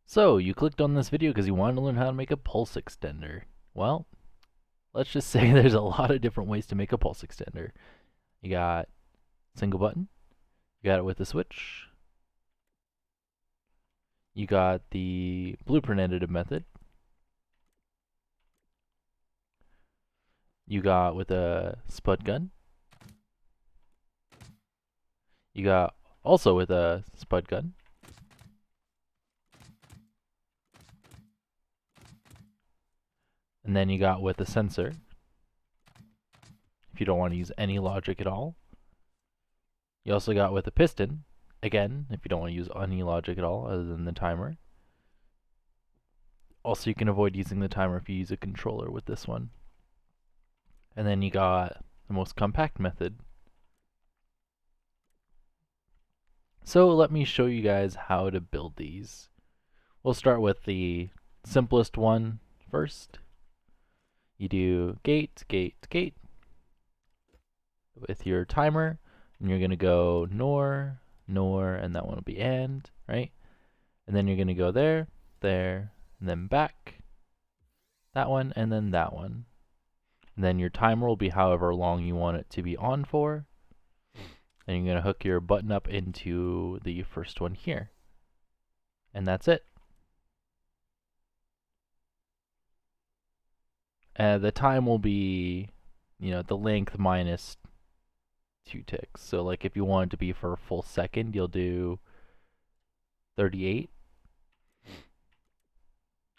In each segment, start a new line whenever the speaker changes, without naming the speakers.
So, you clicked on this video because you wanted to learn how to make a pulse extender. Well, let's just say there's a lot of different ways to make a pulse extender. You got single button, you got it with a switch, you got the blueprint edited method, you got with a spud gun, you got also with a spud gun, and then you got with a sensor, if you don't want to use any logic at all. You also got with a piston, again, if you don't want to use any logic at all other than the timer. Also, you can avoid using the timer if you use a controller with this one. And then you got the most compact method. So let me show you guys how to build these. We'll start with the simplest one first. You do gate, gate, gate with your timer, and you're gonna go nor, and that one will be and, right? And then you're gonna go there, there, and then back, that one, and then that one. And then your timer will be however long you want it to be on for. And you're gonna hook your button up into the first one here. And that's it. The time will be, the length minus 2 ticks. So like if you want it to be for a full second, you'll do 38.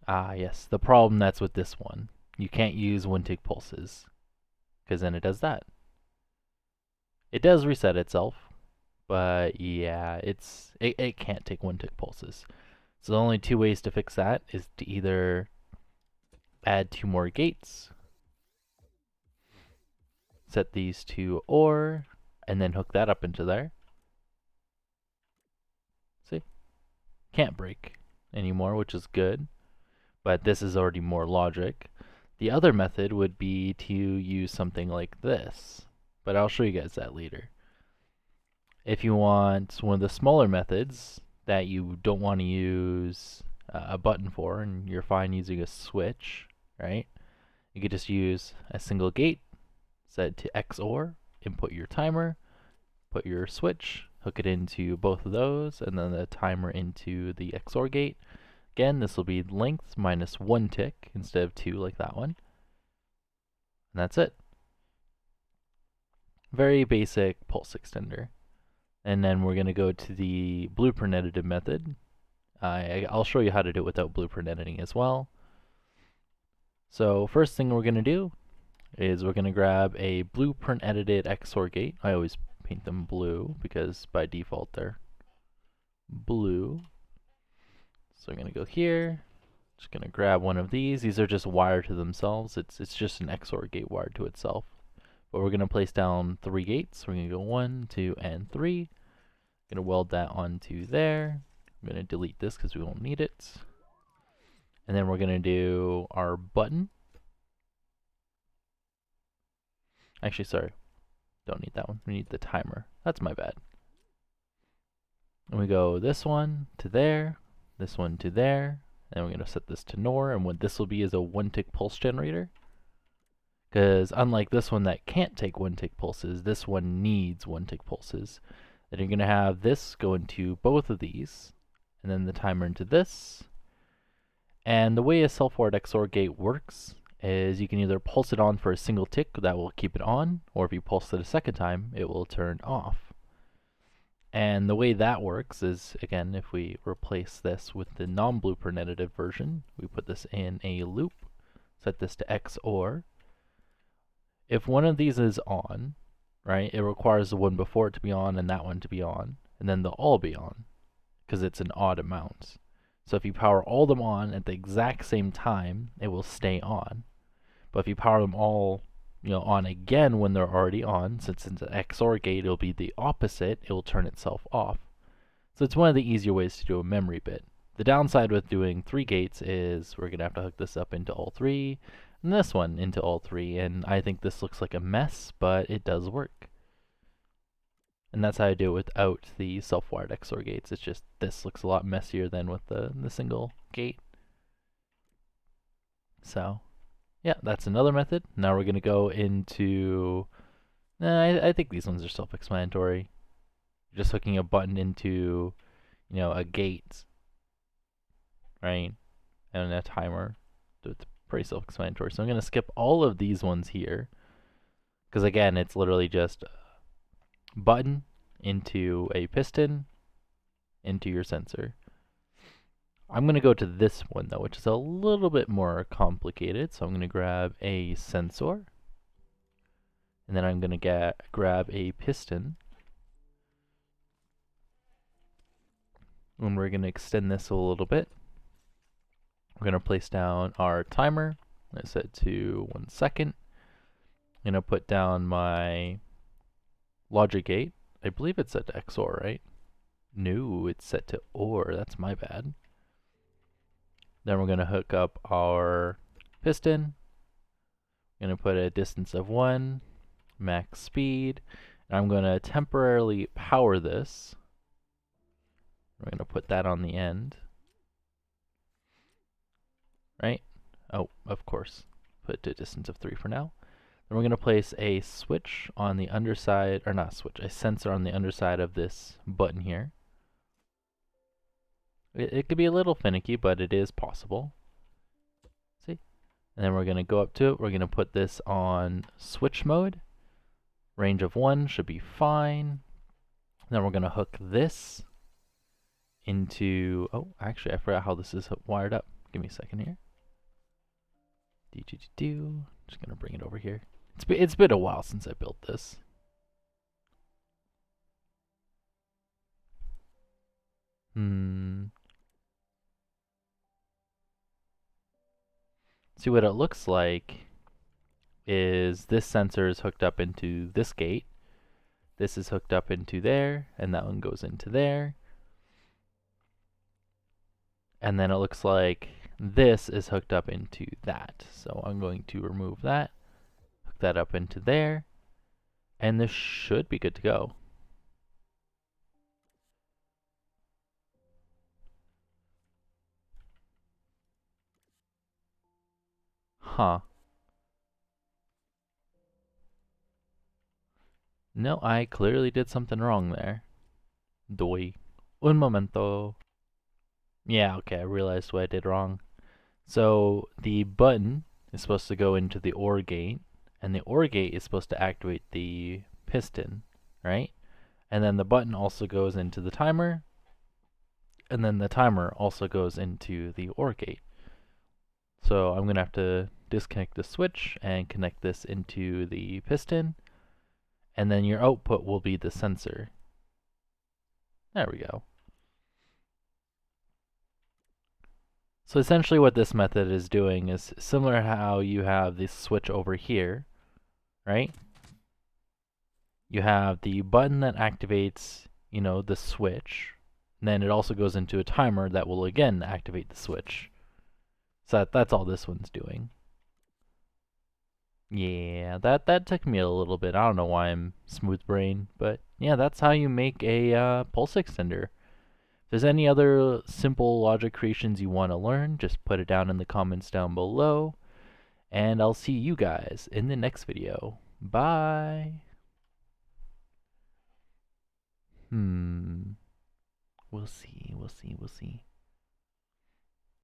Ah, yes, the problem that's with this one. You can't use 1 tick pulses, because then it does that. It does reset itself, but yeah, it can't take 1 tick pulses. So the only 2 ways to fix that is to either add 2 more gates, set these to OR, and then hook that up into there. See? Can't break anymore, which is good, but this is already more logic. The other method would be to use something like this, but I'll show you guys that later. If you want one of the smaller methods that you don't want to use a button for, and you're fine using a switch, right? You could just use a single gate, set to XOR, input your timer, put your switch, hook it into both of those, and then the timer into the XOR gate. Again, this will be length minus 1 tick instead of 2 like that one. And that's it. Very basic pulse extender. And then we're going to go to the blueprint edited method. I'll show you how to do it without blueprint editing as well. So first thing we're going to do is we're going to grab a blueprint edited XOR gate. I always paint them blue because by default they're blue. So I'm going to go here. Just going to grab one of these. These are just wired to themselves. It's just an XOR gate wired to itself. But we're going to place down 3 gates. We're going to go 1, 2, and 3. I'm going to weld that onto there. I'm going to delete this because we won't need it. And then we're going to do our button. Actually, sorry. Don't need that one. We need the timer. That's my bad. And we go this one to there, this one to there. And we're going to set this to NOR. And what this will be is a 1 tick pulse generator. Because unlike this one that can't take 1 tick pulses, this one needs 1 tick pulses. Then you're going to have this go into both of these, and then the timer into this. And the way a self-wired XOR gate works is you can either pulse it on for a single tick that will keep it on, or if you pulse it a second time, it will turn off. And the way that works is, again, if we replace this with the non-blueprint edited version, we put this in a loop, set this to XOR. If one of these is on, right, it requires the one before it to be on and that one to be on, and then they'll all be on, because it's an odd amount. So if you power all them on at the exact same time, it will stay on. But if you power them all, on again when they're already on, since it's an XOR gate, it'll be the opposite. It will turn itself off. So it's one of the easier ways to do a memory bit. The downside with doing 3 gates is we're going to have to hook this up into all 3, and this one into all 3, and I think this looks like a mess, but it does work. And that's how I do it without the self-wired XOR gates. It's just this looks a lot messier than with the single gate. So yeah, that's another method. Now we're going to go into, I think these ones are self-explanatory. Just hooking a button into, a gate, right? And a timer. So it's pretty self-explanatory. So I'm going to skip all of these ones here. Because again, it's literally just button into a piston into your sensor. I'm going to go to this one though, which is a little bit more complicated. So I'm going to grab a sensor. And then I'm going to grab a piston. And we're going to extend this a little bit. We're going to place down our timer. I set to 1 second. I'm going to put down my logic gate. I believe it's set to XOR, right? No, it's set to OR. That's my bad. Then we're going to hook up our piston. I'm going to put a distance of 1, max speed. And I'm going to temporarily power this. We're going to put that on the end. Right? Oh, of course. Put it to a distance of 3 for now. Then we're going to place a switch on the underside, or not switch, a sensor on the underside of this button here. It could be a little finicky, but it is possible. See? And then we're going to go up to it. We're going to put this on switch mode. Range of 1 should be fine. Then we're going to hook this into, oh, actually, I forgot how this is wired up. Give me a second here. Just going to bring it over here. It's been a while since I built this. See, what it looks like is this sensor is hooked up into this gate. This is hooked up into there, and that one goes into there. And then it looks like this is hooked up into that. So I'm going to remove that, hook that up into there, and this should be good to go. Huh. No, I clearly did something wrong there. Doi. Un momento. Yeah, okay, I realized what I did wrong. So the button is supposed to go into the OR gate, and the OR gate is supposed to activate the piston, right? And then the button also goes into the timer, and then the timer also goes into the OR gate. So I'm going to have to disconnect the switch and connect this into the piston, and then your output will be the sensor. There we go. So essentially what this method is doing is similar to how you have this switch over here, right? You have the button that activates, the switch. And then it also goes into a timer that will again activate the switch. So that's all this one's doing. Yeah, that took me a little bit. I don't know why I'm smooth brain, but yeah, that's how you make a pulse extender. If there's any other simple logic creations you want to learn, just put it down in the comments down below. And I'll see you guys in the next video. Bye! We'll see.